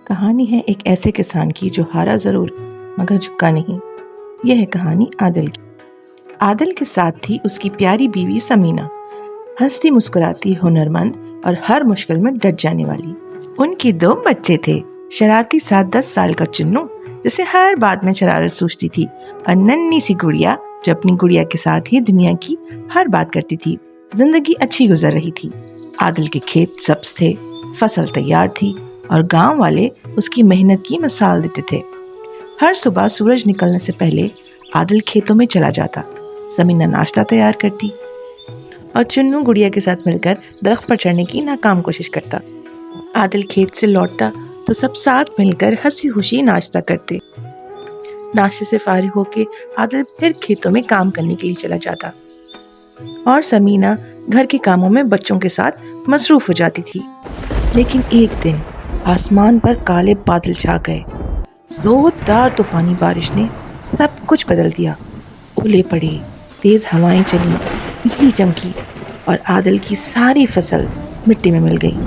کہانی ہے ایک ایسے کسان کی جو ہارا ضرور مگر جھکا نہیں۔ یہ ہے کہانی عادل کی۔ عادل کے ساتھ تھی اس کی پیاری بیوی سمینہ، ہنستی مسکراتی، ہنرمند اور ہر مشکل میں ڈٹ جانے والی۔ ان کی 2 بچے تھے، شرارتی 7-10 سال کا چنو جسے ہر بات میں شرارت سوچتی تھی، اور ننھی سی گڑیا جو اپنی گڑیا کے ساتھ ہی دنیا کی ہر بات کرتی تھی۔ زندگی اچھی گزر رہی تھی۔ عادل کے کھیت سبز تھے، فصل تیار تھی اور گاؤں والے اس کی محنت کی مثال دیتے تھے۔ ہر صبح سورج نکلنے سے پہلے عادل کھیتوں میں چلا جاتا، سمینہ ناشتہ تیار کرتی اور چنو گڑیا کے ساتھ مل کر درخت پر چڑھنے کی ناکام کوشش کرتا۔ عادل کھیت سے لوٹتا تو سب ساتھ مل کر ہنسی خوشی ناشتہ کرتے۔ ناشتے سے فارغ ہو کے عادل پھر کھیتوں میں کام کرنے کے لیے چلا جاتا اور سمینہ گھر کے کاموں میں بچوں کے ساتھ مصروف ہو جاتی تھی۔ لیکن ایک دن آسمان پر کالے بادل چھا گئے۔ زوردار طوفانی بارش نے سب کچھ بدل دیا۔ اولے پڑے، تیز ہوائیں چلیں، بجلی چمکی اور عادل کی ساری فصل مٹی میں مل گئی۔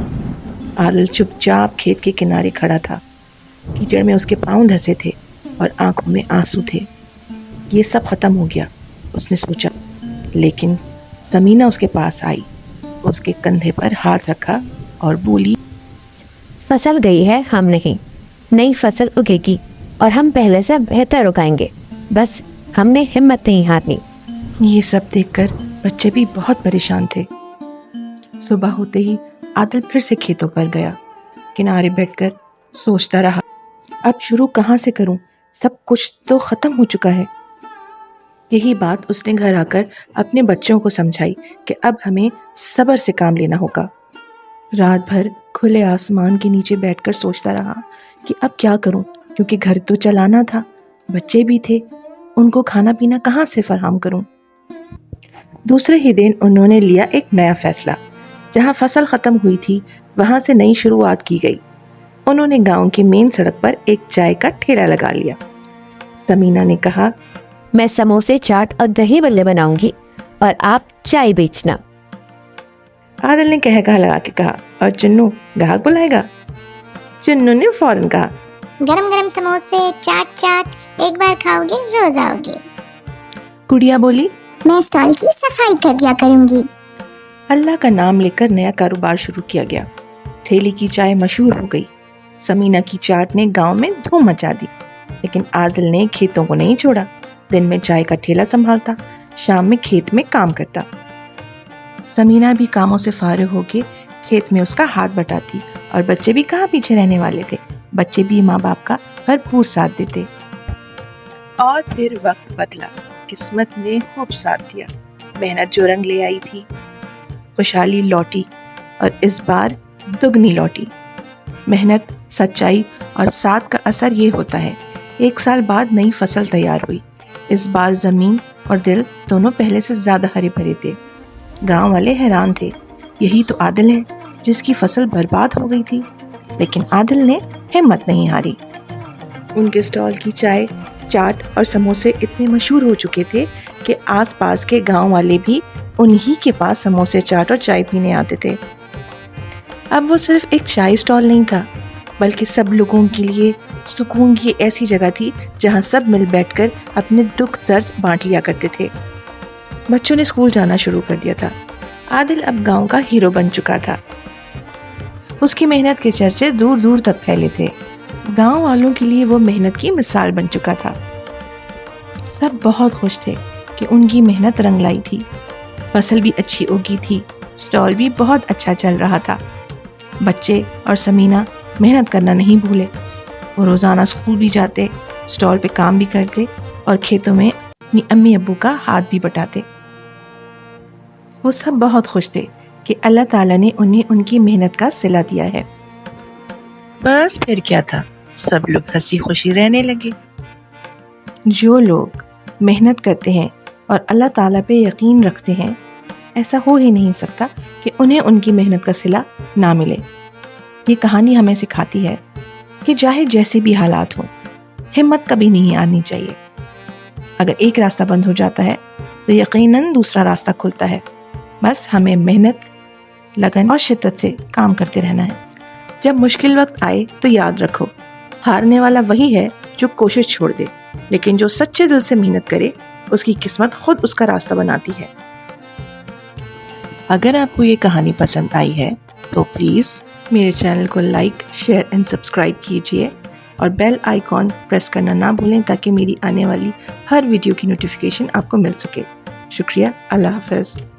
عادل چپ چاپ کھیت کے کنارے کھڑا تھا۔ کیچڑ میں اس کے پاؤں دھسے تھے اور آنکھوں میں آنسو تھے۔ یہ سب ختم ہو گیا، اس نے سوچا۔ لیکن سمینہ اس کے پاس آئی، اس کے کندھے پر ہاتھ رکھا اور بولی، فصل گئی ہے، ہم نہیں، نئی فصل اگے گی اور ہم پہلے سے بہتر اگائیں گے، بس ہم نے ہمت نہیں ہارنی۔ یہ سب دیکھ کر بچے بھی بہت پریشان تھے۔ صبح ہوتے ہی عادل پھر سے کھیتوں پر گیا۔ کنارے بیٹھ کر سوچتا رہا، اب شروع کہاں سے کروں؟ سب کچھ تو ختم ہو چکا ہے۔ یہی بات اس نے گھر آ کر اپنے بچوں کو سمجھائی کہ اب ہمیں صبر سے کام لینا ہوگا۔ رات بھر کھلے آسمان کے نیچے بیٹھ کر سوچتا رہا کہ اب کیا کروں، کیونکہ گھر تو چلانا تھا، بچے بھی تھے، ان کو کھانا پینا کہاں سے فراہم کروں۔ دوسرے ہی دن انہوں نے لیا ایک نیا فیصلہ۔ جہاں فصل ختم ہوئی تھی وہاں سے نئی شروعات کی گئی۔ انہوں نے گاؤں کی مین سڑک پر ایک چائے کا ٹھیلا لگا لیا۔ سمینہ نے کہا، میں سموسے، چاٹ اور دہی بلے بناؤں گی اور آپ چائے بیچنا۔ عادل نے کہہ لگا کے کہا، اور چنو گاہک بلائے گا؟ چنو نے فوراً کہا، گرم گرم سموسے، چاٹ ایک بار کھاؤ گے روز آؤ گے۔ گڑیا بولی، میں اسٹال کی صفائی کر دیا کروں گی۔ اللہ کا نام لے کر نیا کاروبار شروع کیا گیا۔ ٹھیلی کی چائے مشہور ہو گئی۔ سمینہ کی چاٹ نے گاؤں میں دھوم مچا دی۔ لیکن عادل نے کھیتوں کو نہیں چھوڑا۔ دن میں چائے کا ٹھیلا سنبھالتا، شام میں کھیت میں کام کرتا۔ سمینہ بھی کاموں سے فارغ ہو کے کھیت میں اس کا ہاتھ بٹاتی، اور بچے بھی کہاں پیچھے رہنے والے تھے۔ بچے بھی ماں باپ کا بھرپور ساتھ دیتے۔ اور پھر وقت بدلا، قسمت نے خوب ساتھ دیا۔ محنت جو رنگ لے آئی تھی، خوشحالی لوٹی، اور اس بار دگنی لوٹی۔ محنت، سچائی اور ساتھ کا اثر یہ ہوتا ہے۔ 1 سال بعد نئی فصل تیار ہوئی۔ اس بار زمین اور دل دونوں پہلے سے زیادہ ہرے بھرے تھے۔ گاؤں والے حیران تھے، یہی تو عادل ہے جس کی فصل برباد ہو گئی تھی۔ لیکن عادل نے ہمت نہیں ہاری۔ ان کے اسٹال کی چائے، چاٹ اور سموسے اتنے مشہور ہو چکے تھے کہ آس پاس کے گاؤں والے بھی انہی کے پاس سموسے، چاٹ اور چائے پینے آتے تھے۔ اب وہ صرف ایک چائے اسٹال نہیں تھا، بلکہ سب لوگوں کے لیے سکون کی ایسی جگہ تھی جہاں سب مل بیٹھ کر اپنے دکھ درد بانٹ لیا کرتے تھے۔ بچوں نے اسکول جانا شروع کر دیا تھا۔ عادل اب گاؤں کا ہیرو بن چکا تھا۔ اس کی محنت کے چرچے دور دور تک پھیلے تھے۔ گاؤں والوں کے لیے وہ محنت کی مثال بن چکا تھا۔ سب بہت خوش تھے کہ ان کی محنت رنگ لائی تھی۔ فصل بھی اچھی اگی تھی، اسٹال بھی بہت اچھا چل رہا تھا۔ بچے اور سمینہ محنت کرنا نہیں بھولے۔ وہ روزانہ اسکول بھی جاتے، اسٹال پہ کام بھی کرتے اور کھیتوں میں اپنی امی ابو کا ہاتھ بھی بٹاتے۔ وہ سب بہت خوش تھے کہ اللہ تعالیٰ نے انہیں ان کی محنت کا صلہ دیا ہے۔ بس پھر کیا تھا، سب لوگ ہنسی خوشی رہنے لگے۔ جو لوگ محنت کرتے ہیں اور اللہ تعالیٰ پہ یقین رکھتے ہیں، ایسا ہو ہی نہیں سکتا کہ انہیں ان کی محنت کا صلہ نہ ملے۔ یہ کہانی ہمیں سکھاتی ہے کہ چاہے جیسے بھی حالات ہوں، ہمت کبھی نہیں آنی چاہیے۔ اگر ایک راستہ بند ہو جاتا ہے تو یقیناً دوسرا راستہ کھلتا ہے۔ بس ہمیں محنت، لگن اور شدت سے کام کرتے رہنا ہے۔ جب مشکل وقت آئے تو یاد رکھو، ہارنے والا وہی ہے جو کوشش چھوڑ دے، لیکن جو سچے دل سے محنت کرے اس کی قسمت خود اس کا راستہ بناتی ہے۔ اگر آپ کو یہ کہانی پسند آئی ہے تو پلیز میرے چینل کو لائک، شیئر اینڈ سبسکرائب کیجیے اور بیل آئیکن پریس کرنا نہ بھولیں تاکہ میری آنے والی ہر ویڈیو کی نوٹیفیکیشن آپ کو مل سکے۔ شکریہ، اللہ حافظ۔